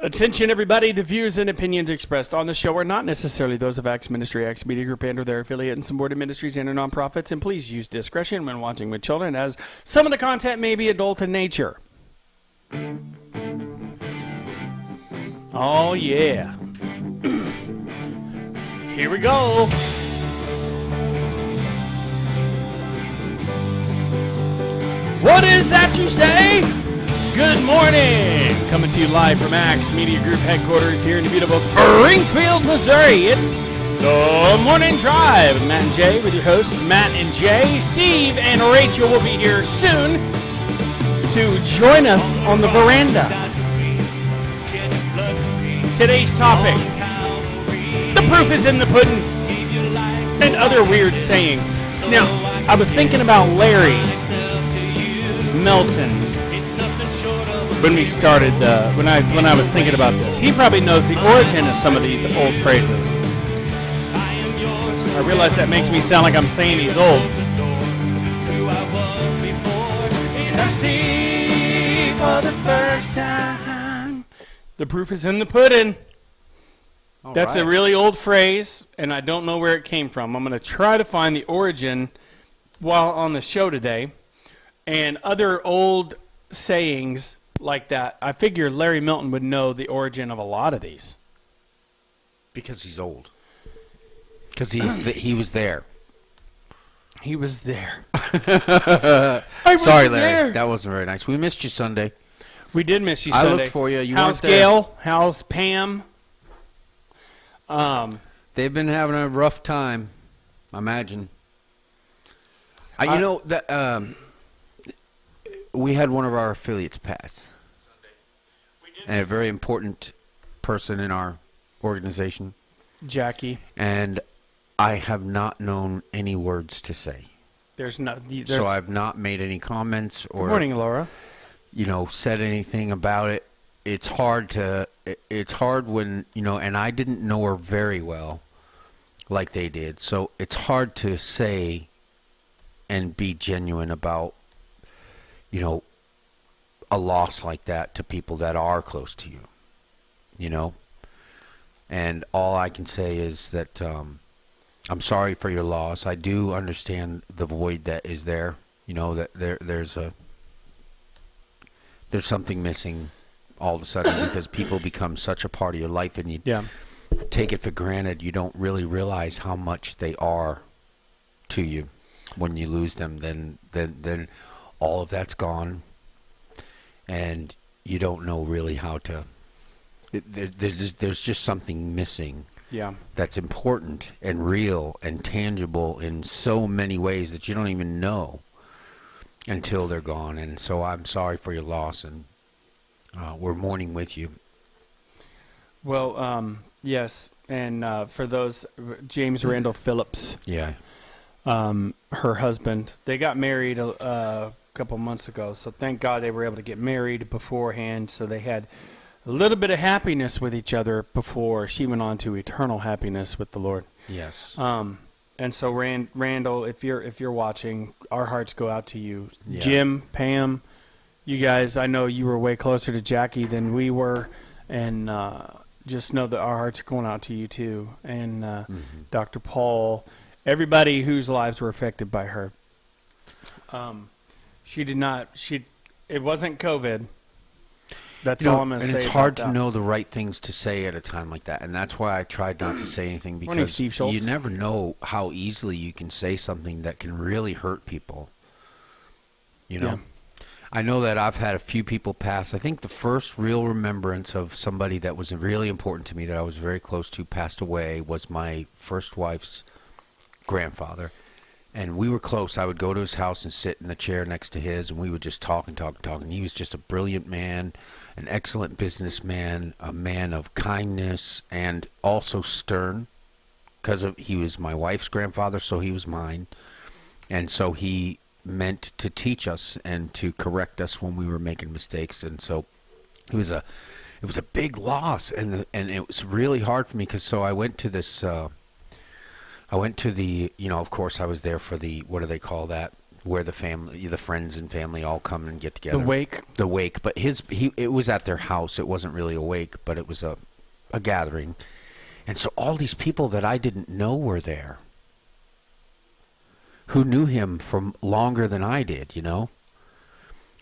Attention, everybody. The views and opinions expressed on the show are not necessarily those of Acts Ministry, Acts Media Group, and or their affiliate and supported ministries and or nonprofits, and please use discretion when watching with children, as some of the content may be adult in nature. Oh, yeah. Here we go. What is that you say? Good morning! Coming to you live from Acts Media Group headquarters here in the beautiful Springfield, Missouri. It's the Morning Drive. Matt and Jay with your hosts, Matt and Jay. Steve and Rachel will be here soon to join us on the veranda. Today's topic, the proof is in the pudding, and other weird sayings. Now, I was thinking about Larry Melton when we started, when I was thinking about this. He probably knows the origin of some of these old phrases. I realize that makes me sound like I'm saying he's old. I see for the first time. The proof is in the pudding. That's a really old phrase, and I don't know where it came from. I'm going to try to find the origin while on the show today. And other old sayings like that. I figure Larry Milton would know the origin of a lot of these. Because he's old. Because he was there. He was there. Sorry, Larry. That wasn't very nice. We missed you Sunday. We did miss you Sunday. I looked for you. How's Gail? How's Pam? They've been having a rough time, I imagine. We had one of our affiliates pass. And a very important person in our organization. Jackie. And I have not known any words to say. So I've not made any comments or... Good morning, Laura. Said anything about it. It's hard when, and I didn't know her very well like they did. So it's hard to say and be genuine about, a loss like that to people that are close to you, And all I can say is that I'm sorry for your loss. I do understand the void that is there, that there's something missing all of a sudden because people become such a part of your life and you take it for granted. You don't really realize how much they are to you when you lose them. Then all of that's gone. And you don't know really how to. There's just something missing. Yeah. That's important and real and tangible in so many ways that you don't even know until they're gone. And so I'm sorry for your loss, and we're mourning with you. Well, yes, and for those, James Randall Phillips. Yeah. Her husband. They got married a couple months ago, so thank God they were able to get married beforehand, so they had a little bit of happiness with each other before she went on to eternal happiness with the Lord. Yes. And so Randall, if you're watching, our hearts go out to you. Yeah. Jim, Pam, you guys, I know you were way closer to Jackie than we were, and just know that our hearts are going out to you too. And Dr. Paul, everybody whose lives were affected by her. It wasn't COVID. That's all I'm going to say. And it's hard to know the right things to say at a time like that. And that's why I tried not to say anything, because you never know how easily you can say something that can really hurt people. Yeah. I know that I've had a few people pass. I think the first real remembrance of somebody that was really important to me that I was very close to passed away was my first wife's grandfather. And we were close. I would go to his house and sit in the chair next to his, and we would just talk and talk and talk. And he was just a brilliant man, an excellent businessman, a man of kindness, and also stern, because he was my wife's grandfather, so he was mine. And so he meant to teach us and to correct us when we were making mistakes. And so it was a big loss, and it was really hard for me, because so I went to this. I went to the, of course I was there for the, what do they call that? where the friends and family all come and get together. The wake. But it was at their house. It wasn't really a wake, but it was a gathering. And so all these people that I didn't know were there, who knew him from longer than I did, you know.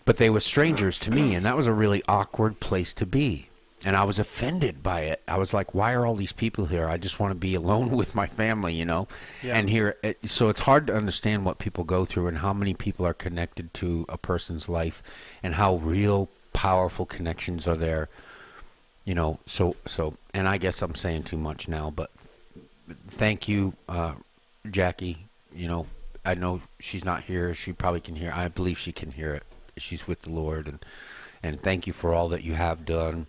But they were strangers to me, and that was a really awkward place to be. And I was offended by it. I was like, why are all these people here? I just want to be alone with my family, you know. Yeah. And so it's hard to understand what people go through and how many people are connected to a person's life and how real powerful connections are there, you know. So and I guess I'm saying too much now, but thank you, Jackie. You know, I know she's not here. She probably can hear. I believe she can hear it. She's with the Lord, and thank you for all that you have done.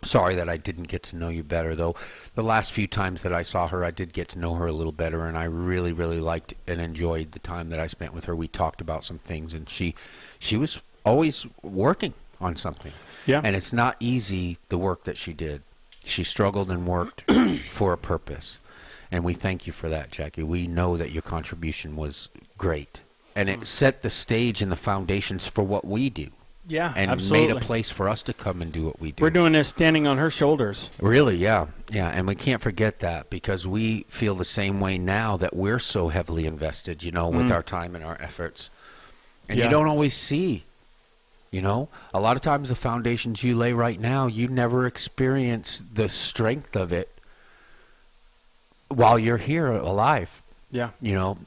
Sorry that I didn't get to know you better, though. The last few times that I saw her, I did get to know her a little better, and I really, really liked and enjoyed the time that I spent with her. We talked about some things, and she was always working on something. Yeah. And it's not easy, the work that she did. She struggled and worked for a purpose, and we thank you for that, Jackie. We know that your contribution was great, and it set the stage and the foundations for what we do. Yeah, and absolutely. Made a place for us to come and do what we do. We're doing this standing on her shoulders. Really, yeah. And we can't forget that, because we feel the same way now that we're so heavily invested, you know, with our time and our efforts. And you don't always see, you know. A lot of times the foundations you lay right now, you never experience the strength of it while you're here alive. Yeah. You know.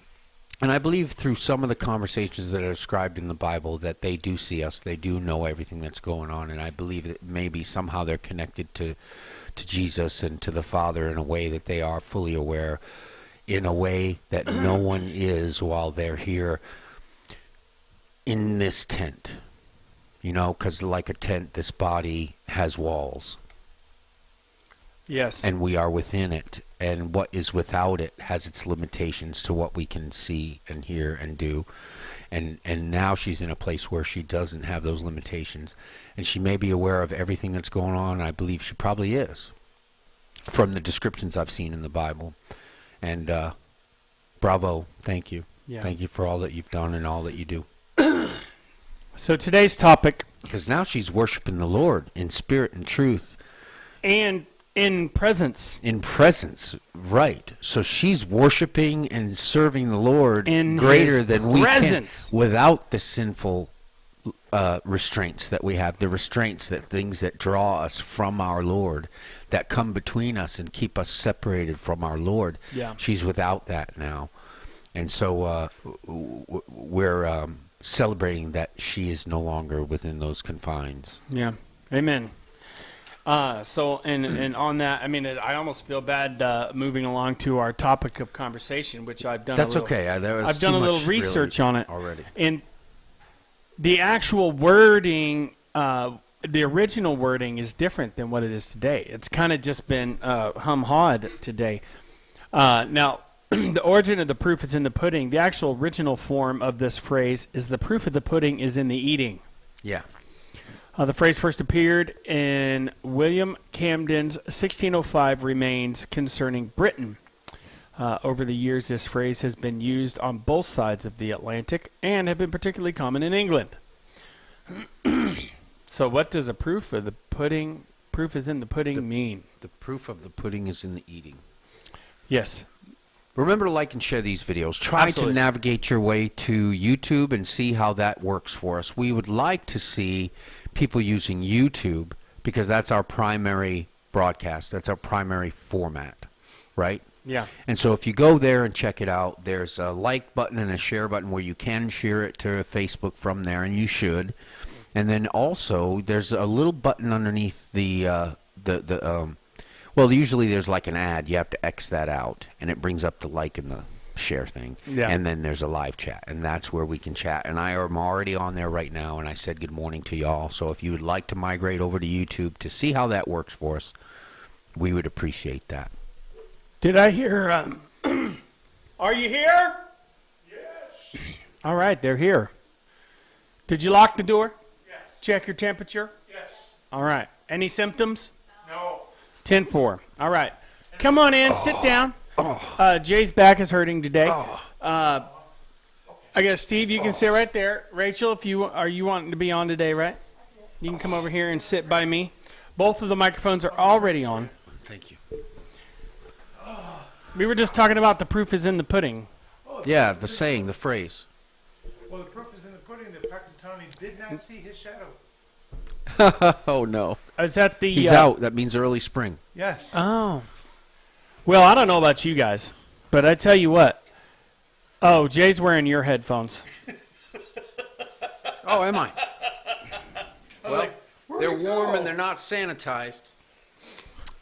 And I believe through some of the conversations that are described in the Bible that they do see us, they do know everything that's going on, and I believe that maybe somehow they're connected to Jesus and to the Father in a way that they are fully aware, in a way that no one is while they're here in this tent. You know, because like a tent, this body has walls. Yes. And we are within it. And what is without it has its limitations to what we can see and hear and do. And now she's in a place where she doesn't have those limitations. And she may be aware of everything that's going on. And I believe she probably is, from the descriptions I've seen in the Bible. And bravo. Thank you. Yeah. Thank you for all that you've done and all that you do. So today's topic. Because now she's worshiping the Lord in spirit and truth. And in presence. In presence, right. So she's worshiping and serving the Lord in greater than we can, without the sinful restraints that we have, the restraints, that things that draw us from our Lord, that come between us and keep us separated from our Lord. Yeah. She's without that now. And so we're celebrating that she is no longer within those confines. Yeah. Amen. So on that, I mean, I almost feel bad moving along to our topic of conversation, which I've done. That's okay. I've done a little research on it already. And the actual wording, the original wording, is different than what it is today. It's kind of just been hum-hawed today. Now, the origin of the proof is in the pudding. The actual original form of this phrase is the proof of the pudding is in the eating. Yeah. The phrase first appeared in William Camden's 1605 Remains Concerning Britain. Over the years, this phrase has been used on both sides of the Atlantic and have been particularly common in England. So what does a proof of the pudding, proof is in the pudding, mean? The proof of the pudding is in the eating. Yes. Remember to like and share these videos. Try Absolutely. to navigate your way to YouTube and see how that works for us. We would like to see people using YouTube because that's our primary broadcast. That's our primary format, right? Yeah. And so if you go there and check it out, there's a like button and a share button where you can share it to Facebook from there, and you should. And then also there's a little button underneath well, usually there's like an ad. You have to X that out, and it brings up the like and the share thing. Yeah. And then there's a live chat, and that's where we can chat. And I am already on there right now, and I said good morning to y'all. So if you would like to migrate over to YouTube to see how that works for us, we would appreciate that. Did I hear... Are you here? Yes. All right, they're here. Did you lock the door? Yes. Check your temperature? Yes. All right. Any symptoms? No. 10-4. All right. Come on in. Sit down. Jay's back is hurting today. I guess Steve, you can sit right there. Rachel, if you wanting to be on today, right? You can come over here and sit by me. Both of the microphones are already on. Thank you. We were just talking about the proof is in the pudding. Yeah, the saying, the phrase. Well, the proof is in the pudding that Paxitani did not see his shadow. Oh, no. Is that the... He's out. That means early spring. Yes. Oh. Well, I don't know about you guys, but I tell you what. Oh, Jay's wearing your headphones. Oh, am I? Well, they're warm and they're not sanitized.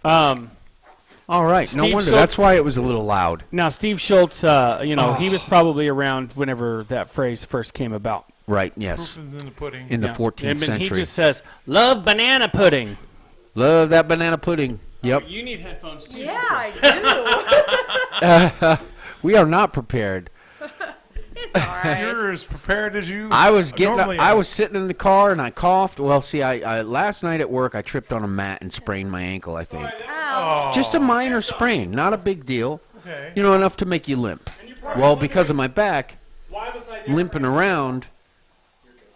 All right. Steve No wonder. Schultz- That's why it was a little loud. Now, Steve Schultz, he was probably around whenever that phrase first came about. Right, yes. Proof is in the pudding. In the 14th And century. he just says, love banana pudding. Love that banana pudding. Yep. You need headphones, too. Yeah, I do. We are not prepared. It's all right. You're as prepared as you I was normally I are. was sitting in the car and I coughed. Well, see, I last night at work I tripped on a mat and sprained my ankle, I think. Ow. Just a minor sprain, not a big deal. Okay. You know, enough to make you limp. Well, because of my back, limping around,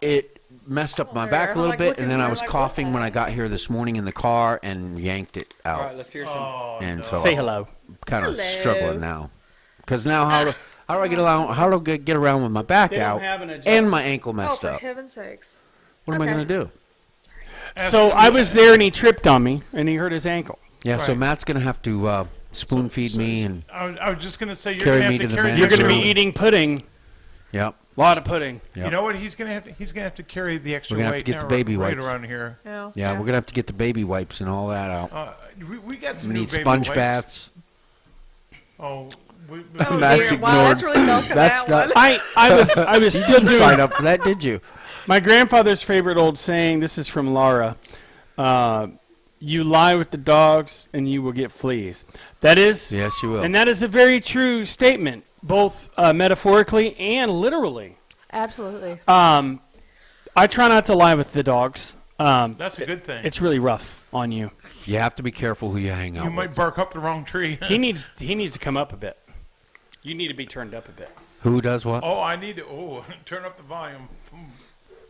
it messed up my back a little Like bit, looking and then I here, was like, coughing what when the I got here this morning in the car and yanked it All right, out. let's hear some. Oh, And no. so Say hello. I'm kind of Hello. struggling now. Because now how do I get around? How do I get around with my back They don't out have an and adjustment. my ankle Oh, messed for up? heaven's sakes. What am I Okay. going to do? So I was there and he tripped on me and he hurt his ankle. Yeah, so Right. Matt's going to have to spoon feed me and I was just going to say you're Carry going me to have to to the carry. You're That's going to be true. eating pudding. yep. A lot of pudding. Yep. You know what? He's going to have to carry the extra We're gonna have weight to get now the baby right wipes. around here. Yeah. Yeah, we're going to have to get the baby wipes and all that out. We got some We new need baby sponge wipes. baths. Oh, Oh, That's dear. Wow, that's ignored. really milking That's that not- one. I was You still didn't sign doing up for that, did you? my grandfather's favorite old saying. This is from Laura. You lie with the dogs and you will get fleas. That is, Yes, you will. and that is a very true statement, both metaphorically and literally. Absolutely. I try not to lie with the dogs. That's a good thing. It's really rough on you. You have to be careful who you hang out You with. might bark up the wrong tree. He needs to come up a bit. You need to be turned up a bit. Who does what? Oh, I need to. Turn up the volume.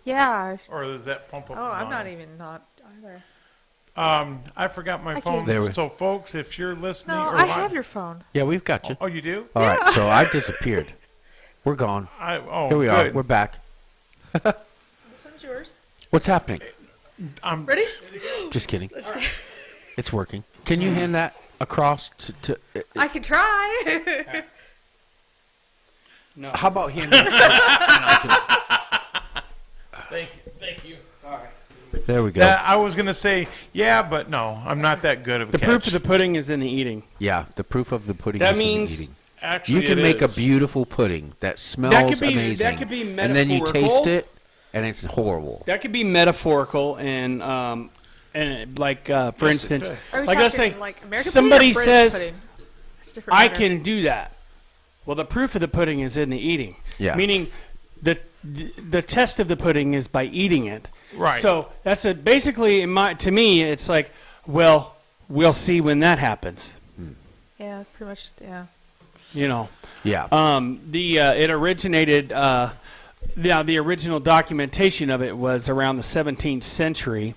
Yeah. Or does that pump up? Oh, the I'm not volume? even not either. I forgot my I phone. can't- There we- So, folks, if you're listening, No, or I wa- have your phone. Yeah, we've got you. Oh, you do? All right, so I disappeared. We're gone. Oh, Here we are. good. We're back. This one's yours. What's happening? I'm Ready? Just kidding. It's working. Can you hand that across to I can try. No. how about handing it? I Thank you. can- there we go. I was gonna say but no, I'm not that good of a The catch. proof of the pudding is in the eating. Yeah, the proof of the pudding That is in the means eating. Actually, You can it make a is. beautiful pudding that smells amazing. that could be and then you metaphorical. taste it, and it's horrible. That could be metaphorical and like for Yes, it instance, could. Are we like I talking say, like American somebody pudding or British says, pudding? It's different I matter. can do that. Well, the proof of the pudding is in the eating. Yeah. Meaning, the test of the pudding is by eating it. Right. So that's basically to me, it's like, well, we'll see when that happens. Yeah, pretty much. Yeah. You know. Yeah. It originated. The original documentation of it was around the 17th century,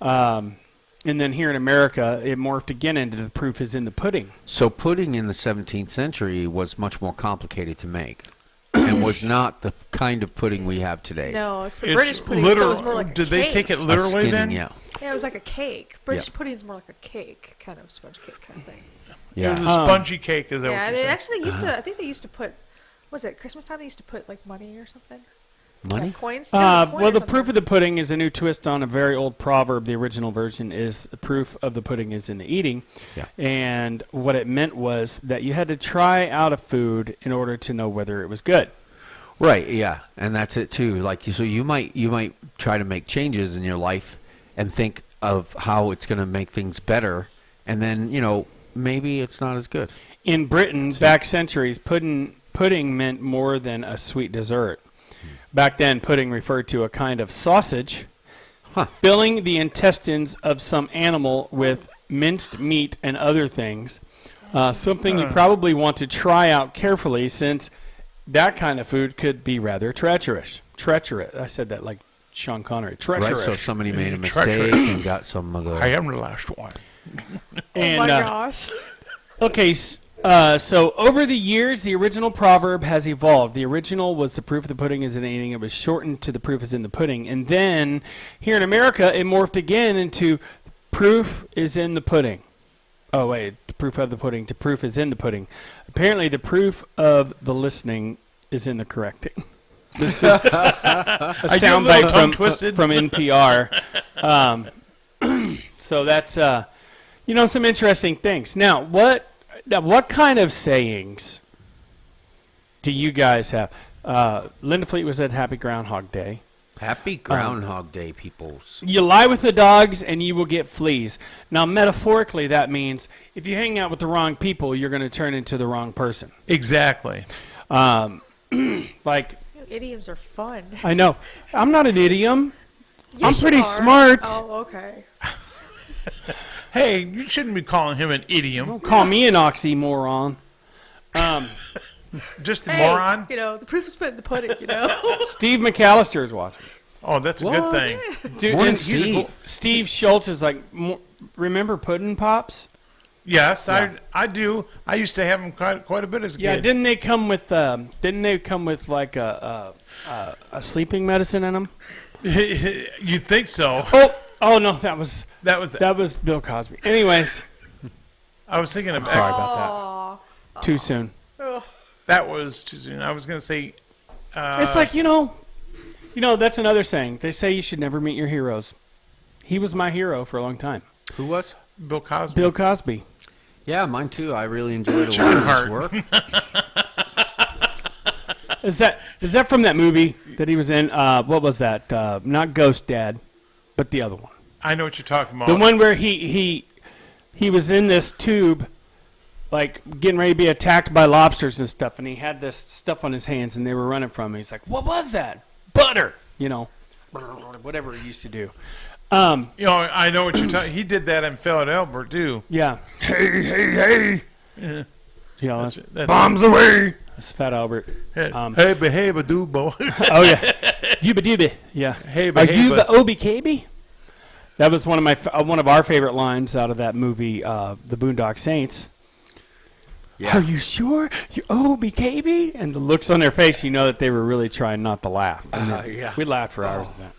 and then here in America, it morphed again into the proof is in the pudding. So pudding in the 17th century was much more complicated to make, and was not the kind of pudding we have today. No, it's the It's British pudding, literal. so it was more like a Did cake. they take it A literally skinning, then? Yeah. Yeah, it was like a cake. British Yeah. pudding is more like a cake, kind of sponge cake kind of thing. Yeah. It was a spongy cake. Is that Yeah, what they you're saying? actually used to. I think they used to put. Was it Christmas time? They used to put like money or something. Money? Like coins. Yeah, coin Well, or the something. proof of the pudding is a new twist on a very old proverb. The original version is the proof of the pudding is in the eating. Yeah. And what it meant was that you had to try out a food in order to know whether it was good. Right, yeah, and that's it too. Like, so you might try to make changes in your life and think of how it's going to make things better, and then maybe it's not as good. In Britain, back centuries, pudding meant more than a sweet dessert. Back then, pudding referred to a kind of sausage, filling the intestines of some animal with minced meat and other things. Something you probably want to try out carefully, since that kind of food could be rather treacherous. Treacherous. I said that like Sean Connery. Treacherous. Right, so if somebody made a mistake and got some of the... I am the last one. And, oh my gosh. Okay, so over the years, the original proverb has evolved. The original was the proof of the pudding is in the eating. It was shortened to the proof is in the pudding. And then here in America, it morphed again into proof is in the pudding. Oh, wait, the proof of the pudding to proof is in the pudding. Apparently, the proof of the listening is in the correcting. This is a soundbite from NPR. So that's, some interesting things. Now, what kind of sayings do you guys have? Linda Fleet was at Happy Groundhog Day. Happy Groundhog Day, people. You lie with the dogs and you will get fleas. Now, metaphorically, that means if you hang out with the wrong people, you're going to turn into the wrong person. Exactly. Like... Idioms are fun. I know. I'm not an idiom. Yes, I'm pretty you are. smart. Oh, okay. Hey, you shouldn't be calling him an idiom. Don't call me an oxymoron. Just a Hey, moron? the proof is put in the pudding, Steve McAllister is watching. Oh, that's a What? good thing. Dude, Morning, and Steve. Steve Schultz is like, remember Puddin' Pops? Yes, Yeah. I do. I used to have them quite a bit as a Yeah, kid. didn't they come with like a sleeping medicine in them? You'd think so. Oh no, that was Bill Cosby. Anyways, I was thinking of sorry X. about that. Too soon. Ugh. That was too soon. I was going to say... It's like, that's another saying. They say you should never meet your heroes. He was my hero for a long time. Who was? Bill Cosby. Bill Cosby. Yeah, mine too. I really enjoyed a John lot of his Hart. work. Is that from that movie that he was in? What was that? Not Ghost Dad, but the other one. I know what you're talking about. The one where he was in this tube, like getting ready to be attacked by lobsters and stuff, and he had this stuff on his hands, and they were running from him. He's like, "What was that? Butter?" Whatever he used to do. I know what you're talking. He did that in Philadelphia too. Yeah. Hey. Yeah. That's Bombs away. That's Fat Albert. Hey, behave a do, boy. Oh yeah. Yuba Duba. Yeah. Hey, Are behave you the Obi KB? That was one of our favorite lines out of that movie, The Boondock Saints. Yeah. Are you sure? You Obi KB? And the looks on their face, you know that they were really trying not to laugh. Yeah. We laughed for hours at that.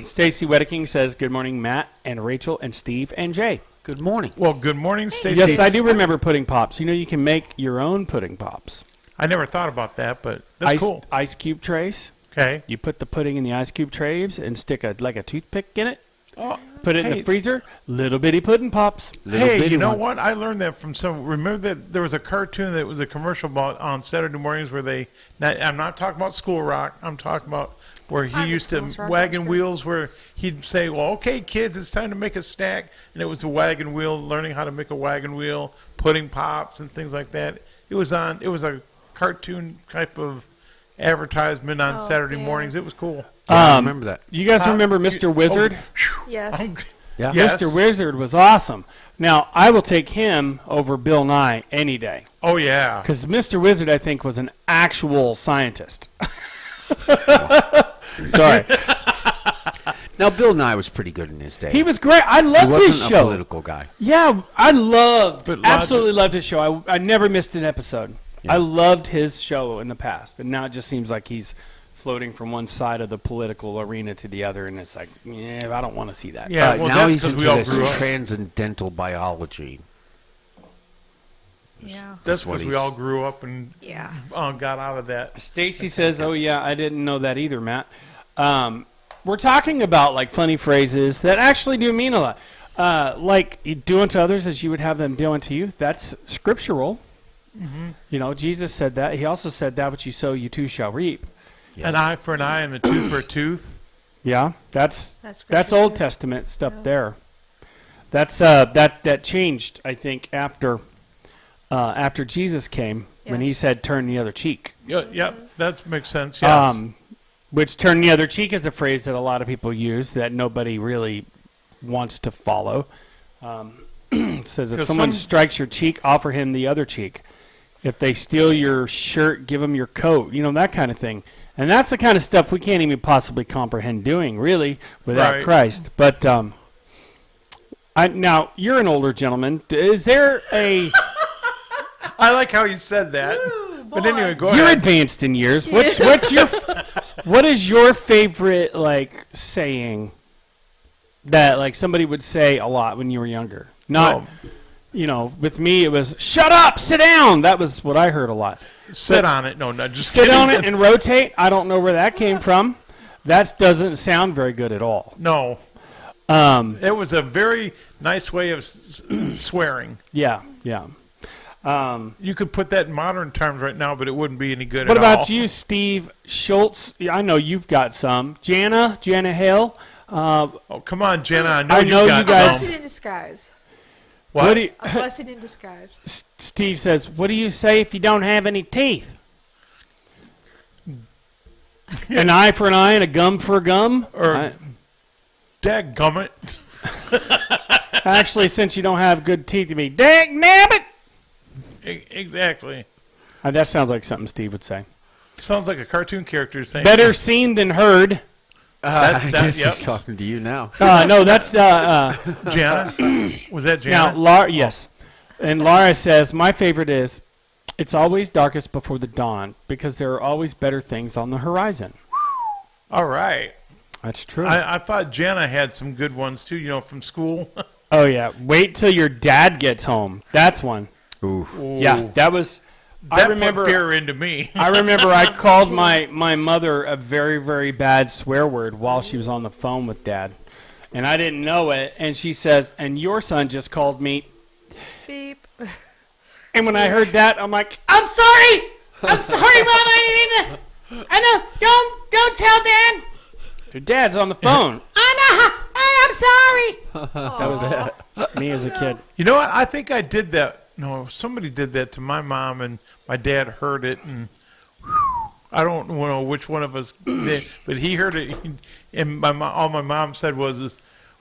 Stacy Wedeking says, "Good morning, Matt and Rachel and Steve and Jay." Good morning. Well, good morning, Stacey. Yes, I do remember pudding pops. You can make your own pudding pops. I never thought about that, but that's cool. Ice cube trays. Okay. You put the pudding in the ice cube trays and stick a toothpick in it. Oh, Put it in the freezer. Little bitty pudding pops. hey, you know what? I learned that from remember that there was a cartoon that was a commercial about on Saturday mornings where I'm not talking about School Rock. I'm talking about where he used to wagon wheels where he'd say, well, okay, kids, it's time to make a snack. And it was a wagon wheel, learning how to make a wagon wheel, pudding pops and things like that. It was a cartoon type of advertisement on Saturday mornings. It was cool. Yeah, I remember that. You guys remember Mr. Wizard? Yes. Yeah. Yes. Mr. Wizard was awesome. Now, I will take him over Bill Nye any day. Oh, yeah. Because Mr. Wizard, I think, was an actual scientist. Sorry. Now, Bill Nye was pretty good in his day. He was great. I He loved wasn't his a show. political guy. Yeah, I But absolutely loved his show. I never missed an episode. Yeah. I loved his show in the past. And now it just seems like he's floating from one side of the political arena to the other. And it's like, I don't want to see that. Yeah, well, now that's he's 'cause into we all this grew up. transcendental biology. Yeah. That's what because we he's- all grew up and Yeah. got out of that. Stacy says, "Oh yeah, I didn't know that either, Matt." We're talking about like funny phrases that actually do mean a lot. Like do unto others as you would have them do unto you. That's scriptural. Mm-hmm. Jesus said that. He also said that which you sow, you too shall reap. Yeah. An eye for an eye and a tooth for a tooth. Yeah, that's That's Old good. Testament stuff Yeah. there. That's that changed, I think, after Jesus came when he Yes. said, "Turn the other cheek." Yep, that makes sense. Yes. Which "turn the other cheek" is a phrase that a lot of people use that nobody really wants to follow. It says if 'Cause someone some- strikes your cheek, offer him the other cheek. If they steal your shirt, give them your coat. You know, that kind of thing. And that's the kind of stuff we can't even possibly comprehend doing, really, without Christ. But now, you're an older gentleman. Is there a... I like how you said that. But anyway, go ahead. You're advanced in years. What's your... What is your favorite, like, saying that, like, somebody would say a lot when you were younger? Not... You know, with me, it was, shut up, sit down. That was what I heard a lot. Sit on it. No, just sit on it and rotate. I don't know where that came from. That doesn't sound very good at all. No. It was a very nice way of swearing. Yeah. You could put that in modern terms right now, but it wouldn't be any good what at all. What about you, Steve Schultz? I know you've got some. Jana Hill. Oh, come on, Jana. I know you guys. Blessed in disguise. What? A blessing in disguise. Steve says, what do you say if you don't have any teeth? An eye for an eye and a gum for a gum? Or dadgummit. Actually, since you don't have good teeth, you mean dagnabbit. Exactly. That sounds like something Steve would say. Sounds like a cartoon character saying. Better seen than heard. I guess he's talking to you now. No, that's Jana. Was that Jana? Now, Laura, yes. And Laura says, my favorite is, it's always darkest before the dawn because there are always better things on the horizon. All right. That's true. I thought Jana had some good ones too, you know, from school. Oh, yeah. Wait till your dad gets home. That's one. Ooh. Yeah, that was... That put fear into me. I remember I called my mother a very, very bad swear word while she was on the phone with Dad. And I didn't know it. And she says, and your son just called me. Beep. And when I heard that, I'm like, I'm sorry! I'm sorry, Mom. I know. Don't tell Dad. Your dad's on the phone. I know. I'm sorry. That was me as a kid. You know what? I think I did that. No, somebody did that to my mom, and my dad heard it, and I don't know which one of us did, but he heard it, and all my mom said was,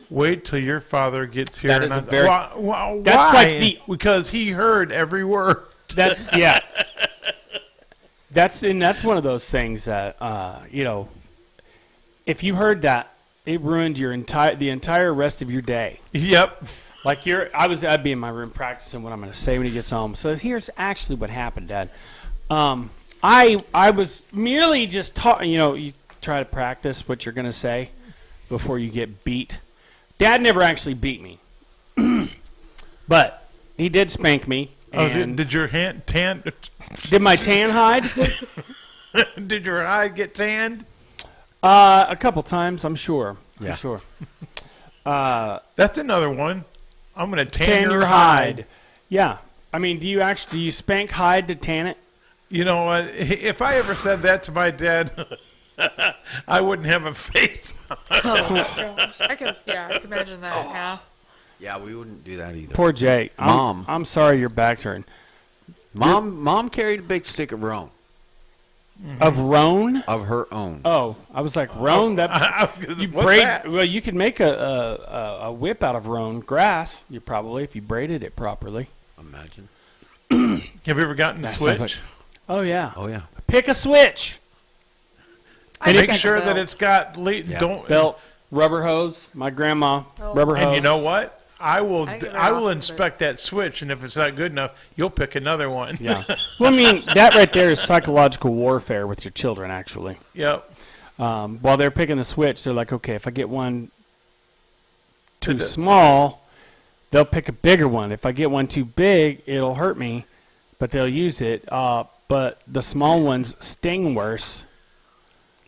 "Wait till your father gets here." That is a very. Why? That's like because he heard every word. That's yeah. That's one of those things that you know. If you heard that, it ruined the entire rest of your day. Yep. Like I'd be in my room practicing what I'm going to say when he gets home. So here's actually what happened, Dad. I was merely just talking. You know, you try to practice what you're going to say before you get beat. Dad never actually beat me, but he did spank me. Did your hand tan? Did my tan hide? Did your hide get tanned? A couple times, I'm sure. Yeah. I'm sure. That's another one. I'm going to tan your hide. Yeah. I mean, do you spank hide to tan it? You know, if I ever said that to my dad, I wouldn't have a face. Oh, gosh. I can imagine that, yeah. Yeah, we wouldn't do that either. Poor Jay. Mom. I'm sorry your back's hurting. Mom carried a big stick of roan. Mm-hmm. Of roan? Of her own. Oh, I was like, roan? What's that? Well, you could make a whip out of roan grass. You probably, if you braided it properly. Imagine. Have you ever gotten the switch? Like, oh yeah. Oh yeah. Pick a switch. And make sure that it's got belt, rubber hose. My grandma rubber hose. And you know what? I will inspect that switch, and if it's not good enough, you'll pick another one. Yeah. Well, I mean, that right there is psychological warfare with your children, actually. Yep. While they're picking the switch, they're like, okay, if I get one too small, they'll pick a bigger one. If I get one too big, it'll hurt me, but they'll use it. But the small ones sting worse.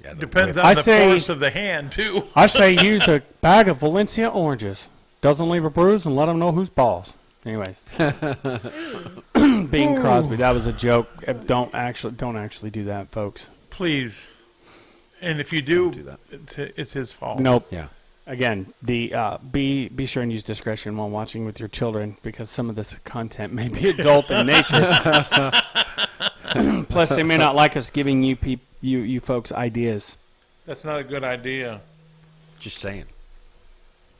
Yeah, depends on the force of the hand, too. I say use a bag of Valencia oranges. Doesn't leave a bruise, and let them know whose balls. Anyways, Bing Crosby, that was a joke. Don't actually do that, folks. Please. And if you do that, it's his fault. Nope. Yeah. Again, be sure and use discretion while watching with your children because some of this content may be adult in nature. Plus, they may not like us giving you folks ideas. That's not a good idea. Just saying.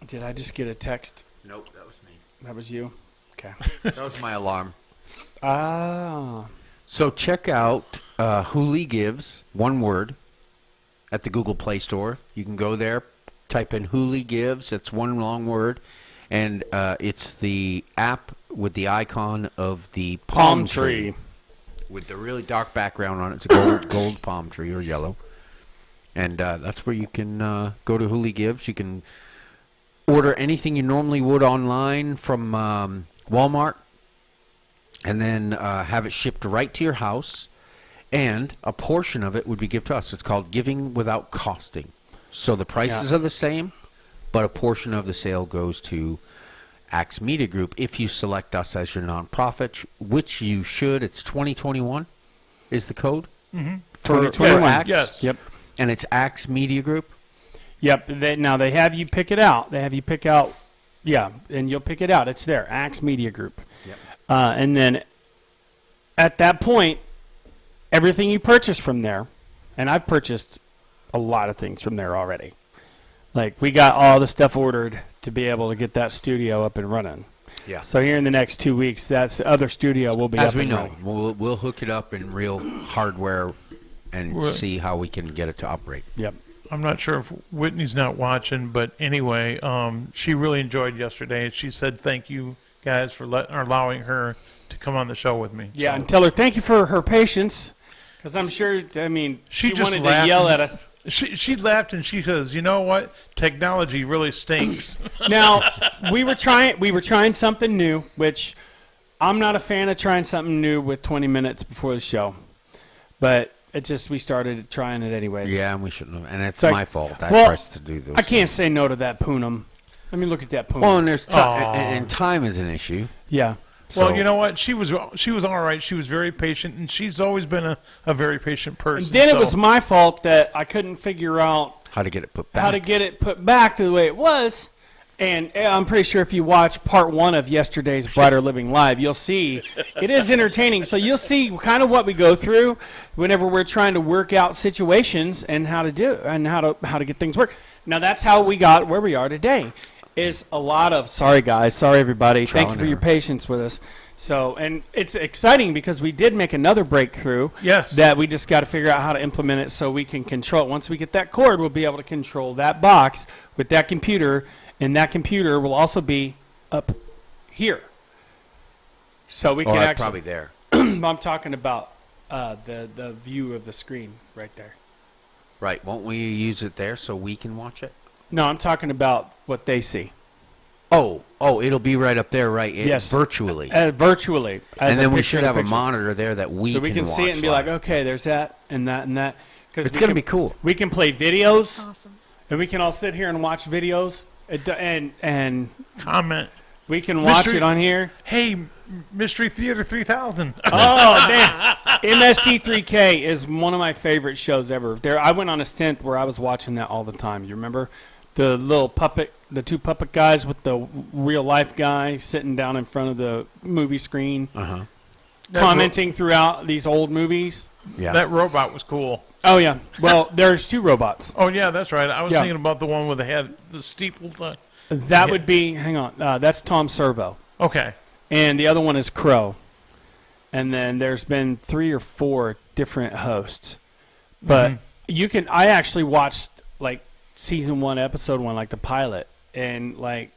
Did I just get a text? Nope, that was me. That was you? Okay. That was my alarm. Ah. So check out Hooli Gives, one word, at the Google Play Store. You can go there, type in Hooli Gives. It's one long word. And it's the app with the icon of the palm tree. With the really dark background on it. It's a gold palm tree or yellow. And that's where you can go to Hooli Gives. You can order anything you normally would online from Walmart and then have it shipped right to your house. And a portion of it would be given to us. It's called Giving Without Costing. So the prices are the same, but a portion of the sale goes to Axe Media Group if you select us as your nonprofit, which you should. It's 2021 is the code. Mm-hmm. For 2021. Axe. Yes. Yep. And it's Axe Media Group. Yep. Now they have you pick it out. They have you pick out, and you'll pick it out. It's there, Axe Media Group. Yep. And then at that point, everything you purchase from there, and I've purchased a lot of things from there already. Like, we got all the stuff ordered to be able to get that studio up and running. Yeah. So here in the next 2 weeks, that's the other studio will be as up we and know. running. We'll hook it up in real hardware and see how we can get it to operate. Yep. I'm not sure if Whitney's not watching, but anyway, she really enjoyed yesterday. She said thank you guys for allowing her to come on the show with me. Yeah, So- and tell her thank you for her patience, because I'm sure, she just wanted laughed to yell and- at us. She laughed and she goes, you know what? Technology really stinks. Now, we were trying something new, which I'm not a fan of trying something new with 20 minutes before the show. But we started trying it anyways. Yeah, and we shouldn't have. And it's like- my fault. I well, pressed to do those. I can't say no to that Poonam. Let me look at that Poonam. Well, and there's and time is an issue. Yeah. Well, So- you know what? She was all right. She was very patient, and she's always been a very patient person. And then it so- was my fault that I couldn't figure out How to get it put back. how to get it put back to the way it was. And I'm pretty sure if you watch part 1 of yesterday's Brighter Living Live, you'll see it is entertaining. So you'll see kind of what we go through whenever we're trying to work out situations and how to do and how to get things work. Now that's how we got where we are today. Is a lot of sorry guys, sorry everybody. Thank you for your patience with us. So, and it's exciting because we did make another breakthrough. Yes. That we just got to figure out how to implement it so we can control it. Once we get that cord, we'll be able to control that box with that computer, and that computer will also be up here. So we can that's actually. probably there. I'm talking about the view of the screen right there. Right. Won't we use it there so we can watch it? No, I'm talking about what they see. Oh, it'll be right up there, right? Yes. Virtually. Virtually. As And then we picture should in have a picture. monitor there that we So we can watch see it and be live. like, okay, there's that and that and that. It's going to be cool. We can play videos, Awesome. and we can all sit here and watch videos, and comment. we can watch Mystery- it on here. Hey, Mystery Theater 3000. Oh, man. MST3K is one of my favorite shows ever. I went on a stint where I was watching that all the time. You remember? The little puppet, the 2 puppet guys with the real life guy sitting down in front of the movie screen, Uh-huh. commenting throughout these old movies. Yeah. That robot was cool. Oh, yeah. Well, there's 2 robots. Oh, yeah, that's right. I was Yeah. thinking about the one with the steeple. That Yeah. would be, hang on, that's Tom Servo. Okay. And the other one is Crow. And then there's been 3 or 4 different hosts. But I actually watched, like, season 1, episode 1, like the pilot. And, like,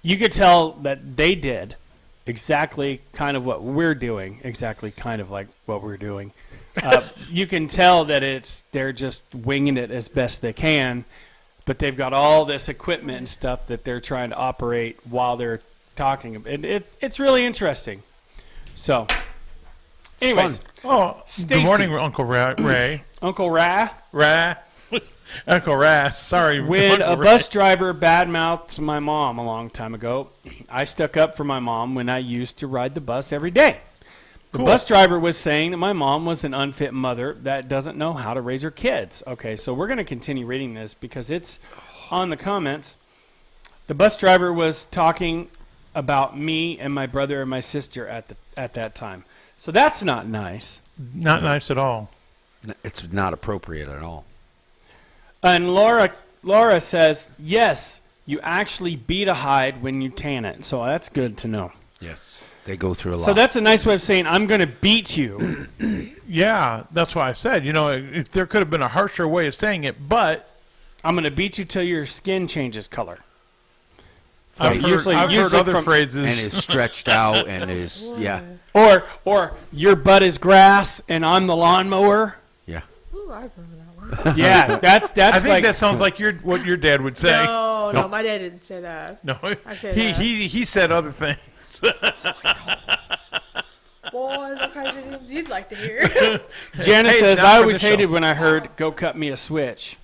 you could tell that they did exactly kind of what we're doing. Exactly kind of like what we're doing. You can tell that they're just winging it as best they can. But they've got all this equipment and stuff that they're trying to operate while they're talking. It's really interesting. So, anyways, Oh, Stacy. good morning, Uncle Ray. Uncle Ra, Uncle Ray. Sorry. when Uncle a Ray. bus driver badmouthed my mom a long time ago, I stuck up for my mom when I used to ride the bus every day. The Cool. bus driver was saying that my mom was an unfit mother that doesn't know how to raise her kids. Okay, so we're going to continue reading this because it's on the comments. The bus driver was talking about me and my brother and my sister at that time. So that's not nice. Not nice at all. It's not appropriate at all. And Laura says, yes, you actually beat a hide when you tan it. So that's good to know. Yes, they go through a lot. So that's a nice way of saying I'm going to beat you. Yeah, that's what I said. You know, if there could have been a harsher way of saying it, but I'm going to beat you till your skin changes color. I've heard other phrases. And is stretched out and is, yeah. Or your butt is grass and I'm the lawnmower. Yeah. Ooh, I remember that one. Yeah, that's I think like that sounds like what your dad would say. No, my dad didn't say that. No, said he said other things. Boy, what kinds of names you'd like to hear. Janice Hey, says, not I for always the hated show. when I heard "Go cut me a switch."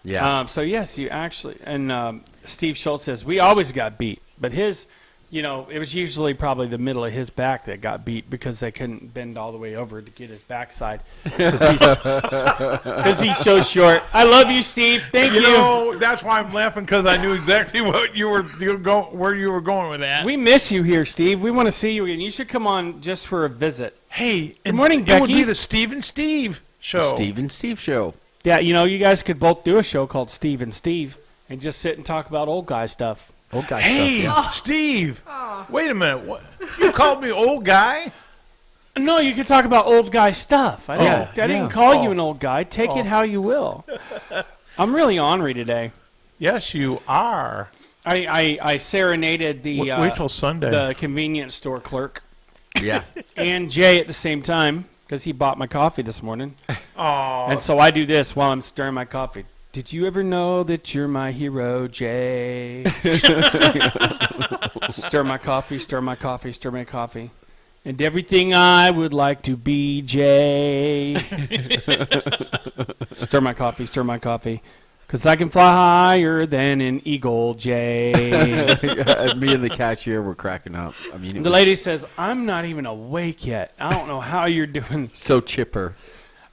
Yeah. So yes, you actually, and Steve Schultz says we always got beat, but his, it was usually probably the middle of his back that got beat because they couldn't bend all the way over to get his backside because he's so short. I love you, Steve. Thank you. You know, that's why I'm laughing because I knew exactly where you were going with that. We miss you here, Steve. We want to see you again. You should come on just for a visit. Hey, Good morning, It would Becky. be the Steve and Steve show. Steve and Steve show. Yeah, you guys could both do a show called Steve and Steve and just sit and talk about old guy stuff. Old guy Hey, stuff. Yeah. Steve. Wait a minute. What? You called me old guy? No, you could talk about old guy stuff. I didn't call you an old guy. Take it how you will. I'm really ornery today. Yes, you are. I serenaded the Wait till Sunday. the convenience store clerk Yeah. and Jay at the same time because he bought my coffee this morning. Oh, And so I do this while I'm stirring my coffee. Did you ever know that you're my hero, Jay? Stir my coffee, stir my coffee, stir my coffee. And everything I would like to be, Jay. Stir my coffee, stir my coffee. Because I can fly higher than an eagle, Jay. Me and the cashier were cracking up. I mean, it The was lady says, I'm not even awake yet. I don't know how you're doing. so chipper.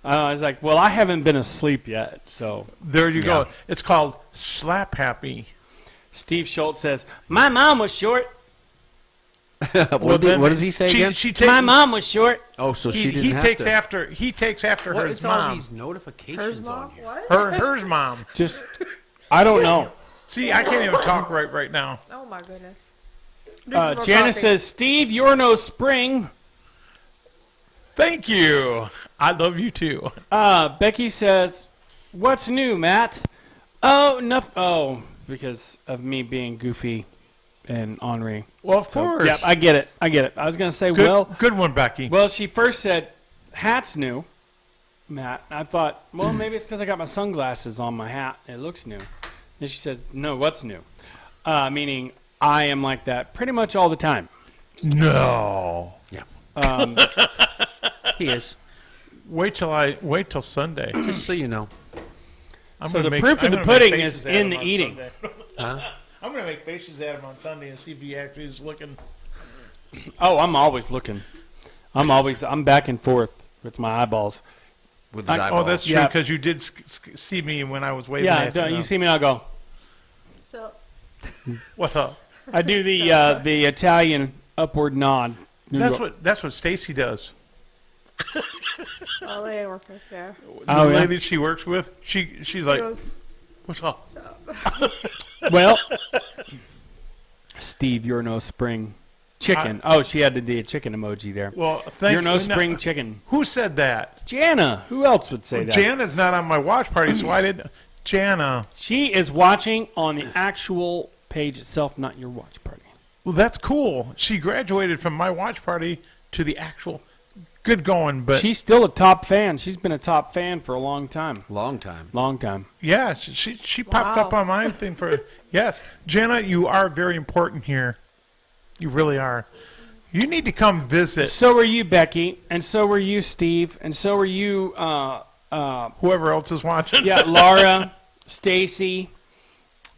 I was like, well, I haven't been asleep yet. So there you go. It's called Slap Happy. Steve Schultz says, my mom was short. What does he say again? My mom was short. Oh, so she didn't he have takes to. after What his is all mom. these notifications Hers on mom? here? What? Hers mom. Just, I don't know. See, I can't even talk right now. Oh my goodness. Drink some more Janice coffee. says, Steve, you're no spring. Thank you. I love you too. Becky says, what's new, Matt? Oh, nothing. Oh, because of me being goofy and ornery. Well, of course. Yep, I get it. I was going to say, Good one, Becky. well, she first said, hat's new, Matt. I thought, well, maybe it's because I got my sunglasses on my hat. It looks new. Then she says, no, what's new? Meaning I am like that pretty much all the time. No. He is. Wait till Sunday. Just so you know. So the proof of the pudding is in the eating. Huh? I'm going to make faces at him on Sunday and see if he actually is looking. Oh, I'm always looking. I'm back and forth with my eyeballs. With his Oh, eyeballs. that's true Yeah. because you did see me when I was waving Yeah, at you. you see me, I'll go. So, What's up? I do the Italian upward nod. That's what Stacy does. oh, they work with yeah. The Oh, yeah? lady she works with, she's She like, goes, "What's up?" so. Well, Steve, you're no spring chicken. She added the chicken emoji there. Well, You're no spring chicken. Who said that? Jana. Who else would say that? Jana's not on my watch party, so I didn't. Jana. She is watching on the actual page itself, not your watch party. Well, that's cool. She graduated from my watch party to the actual. Good going, but She's still a top fan. She's been a top fan for a long time. Long time. Long time. yeah, she popped up on my thing for yes, Jana. You are very important here. You really are. You need to come visit. So were you, Becky, and so were you, Steve, and so were you, Whoever else is watching. yeah, Laura, Stacy.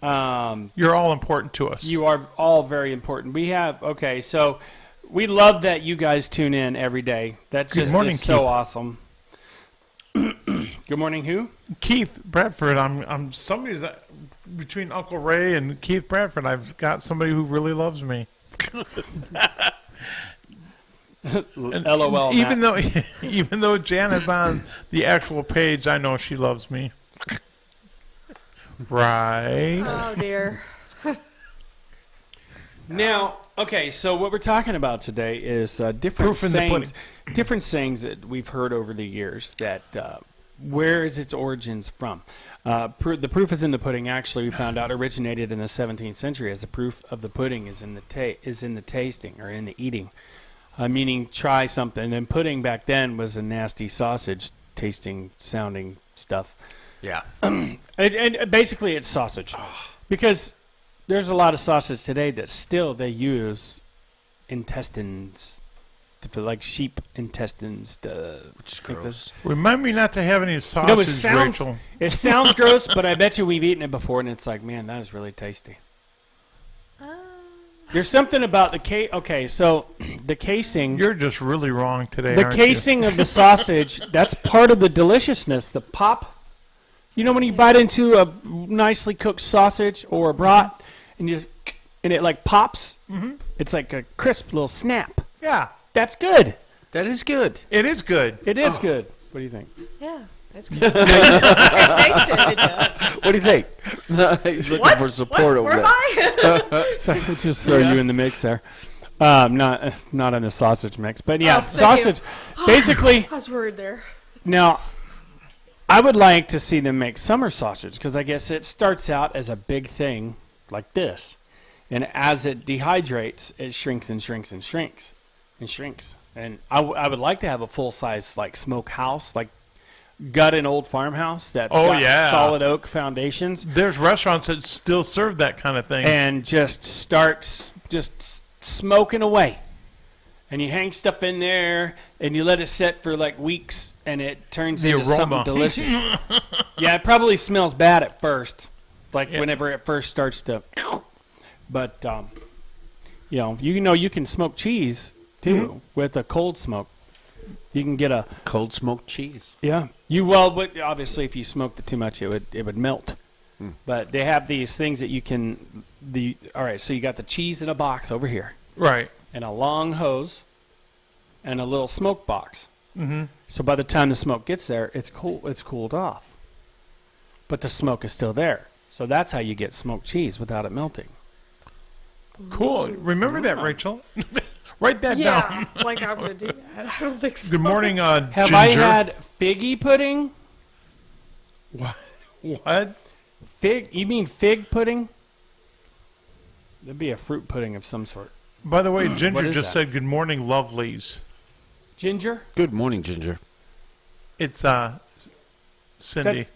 You're all important to us. You are all very important. So we love that you guys tune in every day. That's Good just morning, is so Keith. awesome. Good morning, who? Keith Bradford. I'm somebody's that between Uncle Ray and Keith Bradford. I've got somebody who really loves me. LOL. Even Matt. though Janet's on the actual page, I know she loves me. Right. Oh dear. Now, okay, so what we're talking about today is different sayings that we've heard over the years that where is its origins from? The proof is in the pudding. Actually, we found out originated in the 17th century, as the proof of the pudding is in the tasting or in the eating, meaning try something. And pudding back then was a nasty sausage tasting, sounding stuff. Yeah. And basically, it's sausage, because there's a lot of sausage today that still they use intestines. Like sheep intestines, which is gross. Remind me not to have any sausage, Rachel. It sounds gross, but I bet you we've eaten it before, and it's like, man, that is really tasty. There's something about the Okay, so the casing. You're just really wrong today. The casing of the sausage, that's part of the deliciousness. The pop. You know when you bite into a nicely cooked sausage or a brat, and it like pops. Mm-hmm. It's like a crisp little snap. Yeah. That's good. That is good. It is good. It is good. What do you think? Yeah, that's good. It makes it does. What do you think? He's looking for support over there. Where am I? So I'll just throw you in the mix there. Not in the sausage mix, but yeah, sausage. Basically, I was worried there. Now, I would like to see them make summer sausage, because I guess it starts out as a big thing like this, and as it dehydrates, it shrinks and shrinks and shrinks. And I would like to have a full-size like smoke house, like gut an old farmhouse that's got solid oak foundations. There's restaurants that still serve that kind of thing. And just start smoking away. And you hang stuff in there, and you let it sit for like weeks, and it turns into something delicious. Yeah, it probably smells bad at first, whenever it first starts to. But you can smoke cheese too, with a cold smoke. You can get a cold smoked cheese. Yeah. But obviously if you smoked it too much, it would melt. But they have these things that you can all right, so you got the cheese in a box over here. Right. And a long hose and a little smoke box. Mm-hmm. So by the time the smoke gets there, it's cooled off. But the smoke is still there. So that's how you get smoked cheese without it melting. Cool. Remember that, Rachel? Write that down. Yeah, like I'm going to do that. I don't think so. Good morning, Have Ginger. I had figgy pudding? What? Fig? You mean fig pudding? That'd be a fruit pudding of some sort. By the way, Ginger just said, good morning, lovelies. Ginger? Good morning, Ginger. It's Cindy.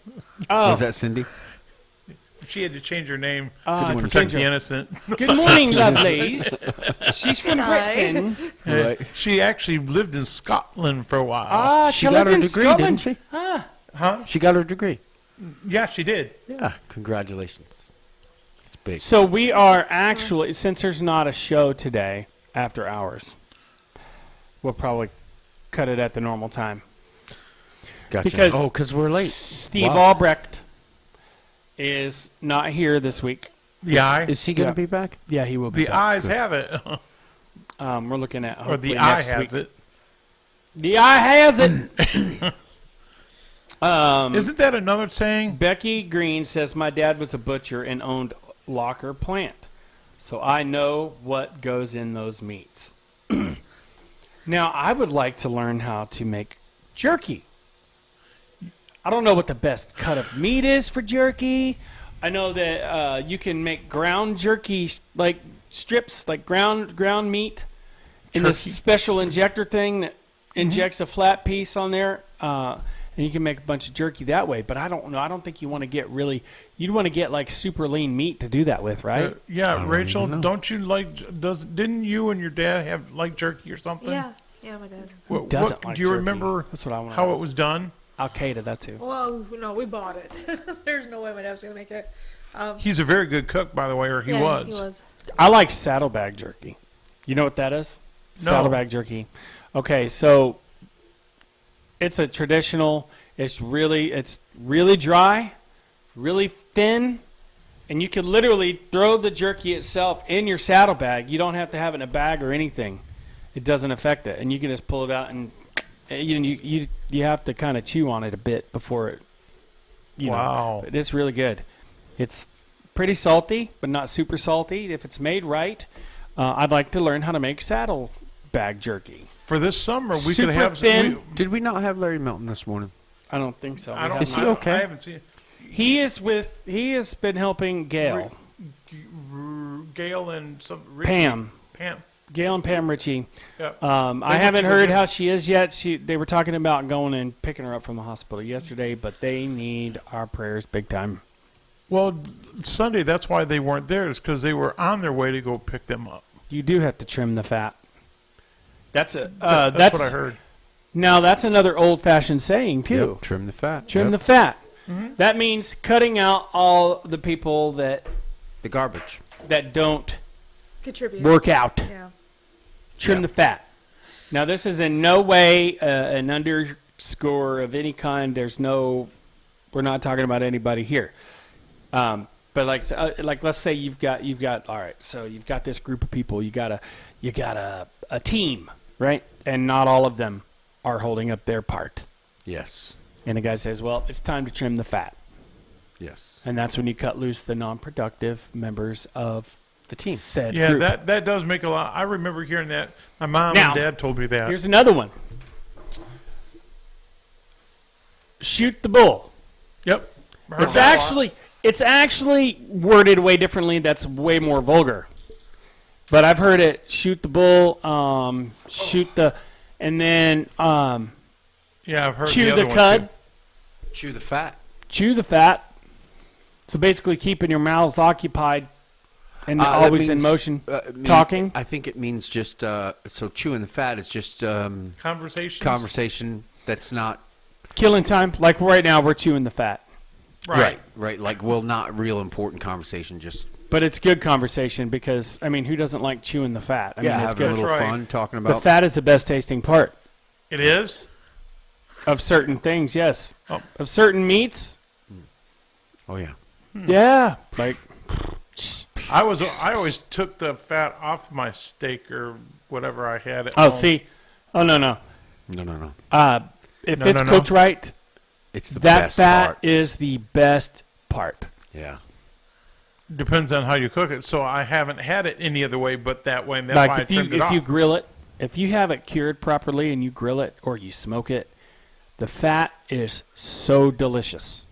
Was that Cindy? She had to change her name to protect the innocent. Good morning, lovelies. She's from Britain. Right. She actually lived in Scotland for a while. She got her degree, didn't she? Huh? She got her degree. Yeah, she did. Yeah, congratulations. It's big. So we are actually, since there's not a show today after hours, we'll probably cut it at the normal time. Gotcha. Because we're late. Steve Albrecht is not here this week. Is he going to be back? Yeah, he will be back. The eyes have it. We're looking at or the eye has it. The eye has it. Isn't that another saying? Becky Green says, my dad was a butcher and owned Locker Plant, so I know what goes in those meats. Now, I would like to learn how to make jerky. I don't know what the best cut of meat is for jerky. I know that you can make ground jerky, like strips, like ground meat, in this special injector thing that injects a flat piece on there, and you can make a bunch of jerky that way. But I don't know. I don't think you want to get you'd want to get like super lean meat to do that with, right? Yeah, Rachel, don't you didn't you and your dad have like jerky or something? Yeah, my dad. Do you remember That's what I want how it was done? Al-Qaeda, that too. Well, no, we bought it. There's no way my dad was going to make it. He's a very good cook, by the way, or he was. I like saddlebag jerky. You know what that is? No. Saddlebag jerky. Okay, so it's a traditional. It's really dry, really thin, and you can literally throw the jerky itself in your saddlebag. You don't have to have it in a bag or anything. It doesn't affect it, and you can just pull it out and you have to kind of chew on it a bit before it. Wow! But it's really good. It's pretty salty, but not super salty if it's made right. I'd like to learn how to make saddle bag jerky. For this summer, we Super could have. thin. Did we not have Larry Melton this morning? I don't think so. I don't. Is he okay? I haven't seen. He has been helping Gail. Gail and some Richie. Pam. Pam. Gail and Pam Ritchie. Yep. I haven't heard how she is yet. They were talking about going and picking her up from the hospital yesterday, but they need our prayers big time. Well, Sunday, that's why they weren't there, is because they were on their way to go pick them up. You do have to trim the fat. That's That's what what I heard. Now that's another old-fashioned saying too. Yep, trim the fat. Trim the fat. Mm-hmm. That means cutting out all the people the garbage that don't Contribute. work out. Yeah. Trim the fat. Now this is in no way an underscore of any kind. We're not talking about anybody here. But like let's say you've got all right. So you've got this group of people. You got a team, right? And not all of them are holding up their part. Yes. And the guy says, "Well, it's time to trim the fat." Yes. And that's when you cut loose the non-productive members of The team. said Yeah, group. that does make a lot. I remember hearing that. My mom Now, and dad told me that. Here's another one. Shoot the bull. Yep. It's actually worded way differently. That's way more vulgar. But I've heard it: shoot the bull, and then Yeah, I've heard chew the the other cud, one too. Chew the fat. chew the fat. So basically, keeping your mouths occupied and That always in means, motion, talking. I think it means just so chewing the fat is just conversation that's not Killing time. Like right now, we're chewing the fat. Right. right. Like, well, not real important conversation. Just But it's good conversation because, I mean, who doesn't like chewing the fat? I mean, it's having a good. little That's right. fun talking The about. fat is the best tasting part It is? of certain things, yes. Oh. Of certain meats, Oh yeah. yeah. Like, I always took the fat off my steak or whatever I had at oh, home. see. Oh, no. No. If No, it's no. cooked right, It's the that best fat part. is the best part. Yeah. Depends on how you cook it. So I haven't had it any other way but that way, and that's why I Like, trimmed it if off. you grill it, if you have it cured properly and you grill it or you smoke it, the fat is so delicious.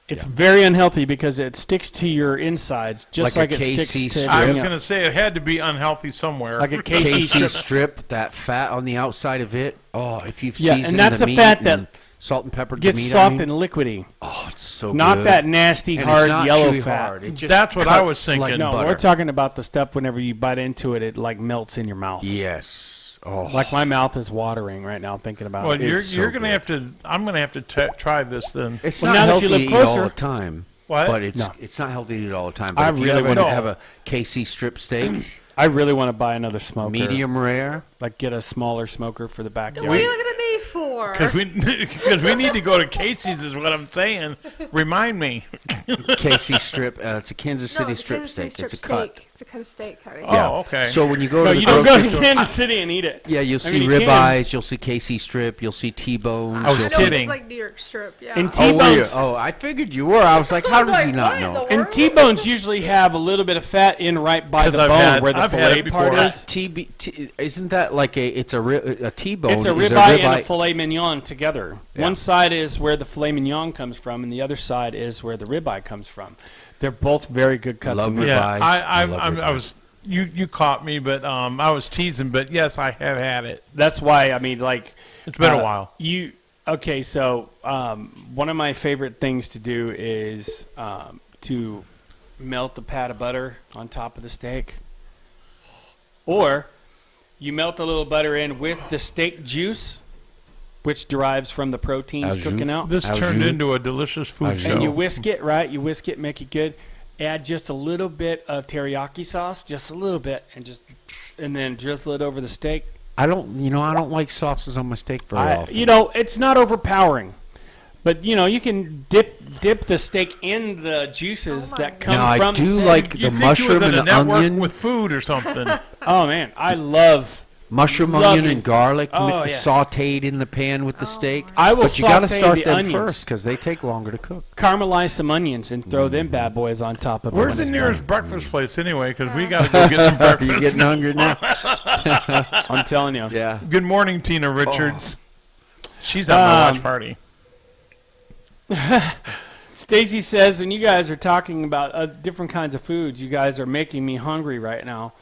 It's very unhealthy because it sticks to your insides just Like like a it sticks KC to strip. I everything was going to else. say it had to be unhealthy somewhere. Like a KC KC strip. strip, that fat on the outside of it. Oh, if you've Yeah, and seasoned that's the the meat fat that and salt and peppered Gets the meat, soft and liquidy. oh, it's so Not good. that nasty, And hard it's not yellow chewy fat. hard. It just That's what I was cuts thinking. like No, butter. we're talking about the stuff whenever you bite into it, it like melts in your mouth. Yes. Oh, Like my mouth is watering right now thinking about well, it. you're It's so going to good. have to. I'm going to have to try this then. it's Well, not now that healthy you live to eat all closer- the time. What? But it's No. it's not healthy to eat all the time. But I if you really ever want would- to have a KC strip steak, I really want to buy another smoker. medium rare, Like get a smaller smoker for the backyard. What are you looking at me for? Because we need to go to Casey's is what I'm saying. Remind me. KC strip. It's a Kansas City it's strip Kansas City steak. It's a strip cut. steak. It's a cut of steak cutting. Oh, okay. So when you go No, to the you don't grocery go to store, Kansas City and eat it. yeah, you'll I see mean, you can. ribeyes, you'll see KC strip, you'll see T-bones. I was I you'll know see- kidding. it's like New York strip. Yeah. And Oh, were you? T-bones. Oh, I figured you were. I was like, how I'm does he like, not what in know? the And world? T-bones usually have a little bit of fat in right by 'Cause the I've bone had- where the I've had fillet it part before. is. Isn't that like a T-bone? It's a is ribeye and a filet mignon together. Yeah. One side is where the filet mignon comes from, and the other side is where the ribeye comes from. They're both very good cuts Love of meat. ribeye. Yeah, I love I ribeye. was. You caught me, but I was teasing. But yes, I have had it. That's why, I mean, like... It's been a while. Okay, so one of my favorite things to do is to melt a pat of butter on top of the steak. Or you melt a little butter in with the steak juice, which derives from the proteins Au cooking jus. out. This Au turned jus. into a delicious Au food jus. show. And you whisk it, right? You whisk it, make it good. Add just a little bit of teriyaki sauce, just a little bit, and then drizzle it over the steak. I don't like sauces on my steak very often. It's not overpowering, but you can dip the steak in the juices Oh my that come Now, I from. do the steak. like You the think you was mushroom at and a the network onion. with food or something? Oh man, I love Mushroom, Love onion, me and some- garlic Oh, yeah. sautéed in the pan with the steak. I will But you got to saute start the them onions. first because they take longer to cook. Caramelize some onions and throw them bad boys on top of it. Where's when the it's nearest done. breakfast place anyway? Because we got to go get some breakfast. You're getting hungry now. I'm telling you. Yeah. Good morning, Tina Richards. She's at my watch party. Stacy says, when you guys are talking about different kinds of foods, you guys are making me hungry right now.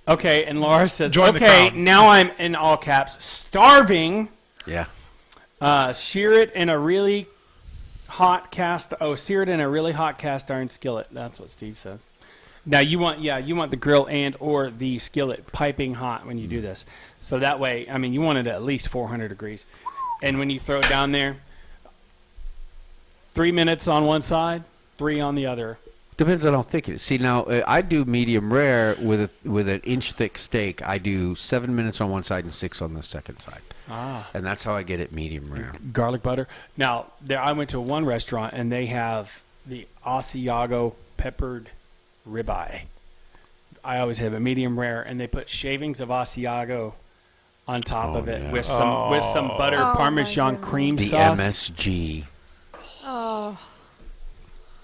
Okay, and Laura says, Join the okay, crowd. now I'm, in all caps, starving. Yeah. Sear it in a really hot sear it in a really hot cast iron skillet. That's what Steve says. Now you want the grill and or the skillet piping hot when you do this. So that way, I mean, you want it at least 400 degrees. And when you throw it down there, 3 minutes on one side, 3 on the other. Depends on how thick it is. See, now I do medium rare with an inch thick steak. I do 7 minutes on one side and 6 on the second side. And that's how I get it medium rare. Garlic butter. Now, I went to one restaurant and they have the Asiago peppered ribeye. I always have a medium rare, and they put shavings of Asiago on top of it with some butter Parmesan cream The sauce. MSG. Oh.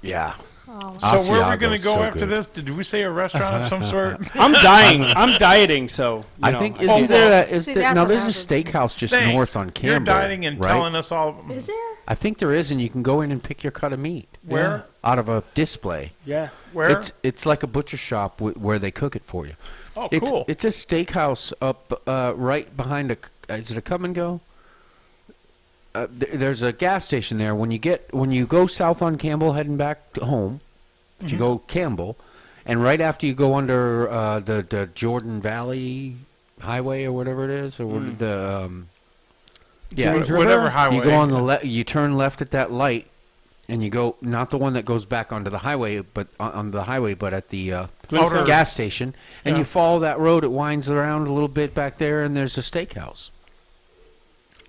Yeah. So where are we going Asiago's to go so after good. this? Did we say a restaurant of some sort? I'm dying. I'm dieting, so I know, think can't- isn't there that See, is there, that's now what there's a happens. steakhouse just Thanks. north on Campbell. You're dieting and right? telling us all. Is there? I think there is, and you can go in and pick your cut of meat. Where? Out of a display. Yeah. Where? It's like a butcher shop where they cook it for you. Oh, cool. It's a steakhouse up right behind is it a Come and Go? There's a gas station there. When you go south on Campbell heading back to home, if you go Campbell, and right after you go under the Jordan Valley Highway or whatever it is, or the James River? Whatever highway. you go on the you turn left at that light, and you go not the one that goes back onto the highway, but on the highway, but at the Outer- gas station, and Yeah. you follow that road. It winds around a little bit back there, and there's a steakhouse.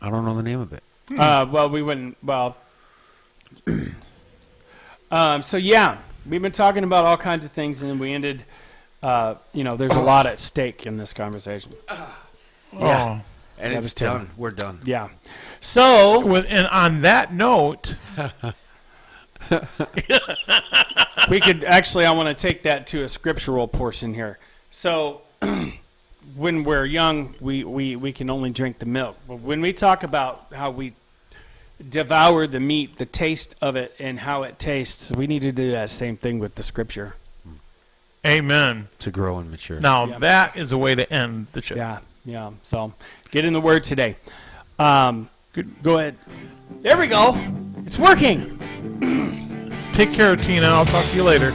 I don't know the name of it. Well, we wouldn't. Well. So yeah, we've been talking about all kinds of things, and then we ended. There's a lot at stake in this conversation. Yeah. And That it's was Tim. done. We're done. Yeah. So And on that note, we could actually, I want to take that to a scriptural portion here. So when we're young, we can only drink the milk. But when we talk about how we devour the meat, the taste of it, and how it tastes, we need to do that same thing with the scripture. amen. To grow and mature. Now, Yeah. that is a way to end the show. Yeah. So get in the Word today. Go ahead. There we go. It's working. Take care of Tina. I'll talk to you later.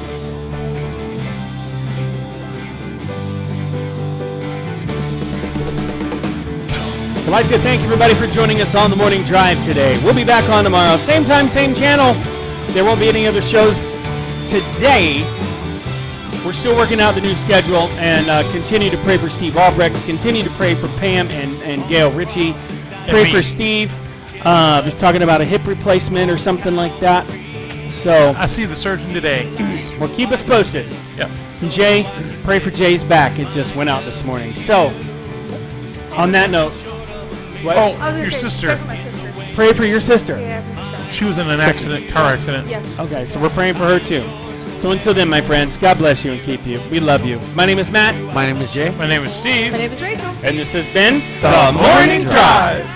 I'd like to thank everybody for joining us on the Morning Drive today. We'll be back on tomorrow. Same time, same channel. There won't be any other shows today. We're still working out the new schedule, and continue to pray for Steve Albrecht. Continue to pray for Pam and Gail Ritchie. Pray me. for Steve. He's talking about a hip replacement or something like that. So, I see the surgeon today. well, keep us posted. Yep. And Jay, pray for Jay's back. It just went out this morning. So, on that note, what? Oh, I was gonna your say, sister. pray for my sister. Pray for your sister. Yeah, for my sister. She was in an accident, car accident. Yes. Okay, so we're praying for her too. So until then, my friends, God bless you and keep you. We love you. My name is Matt, My name is Jay. My name is Steve. My name is Rachel. and this has been The Morning Drive.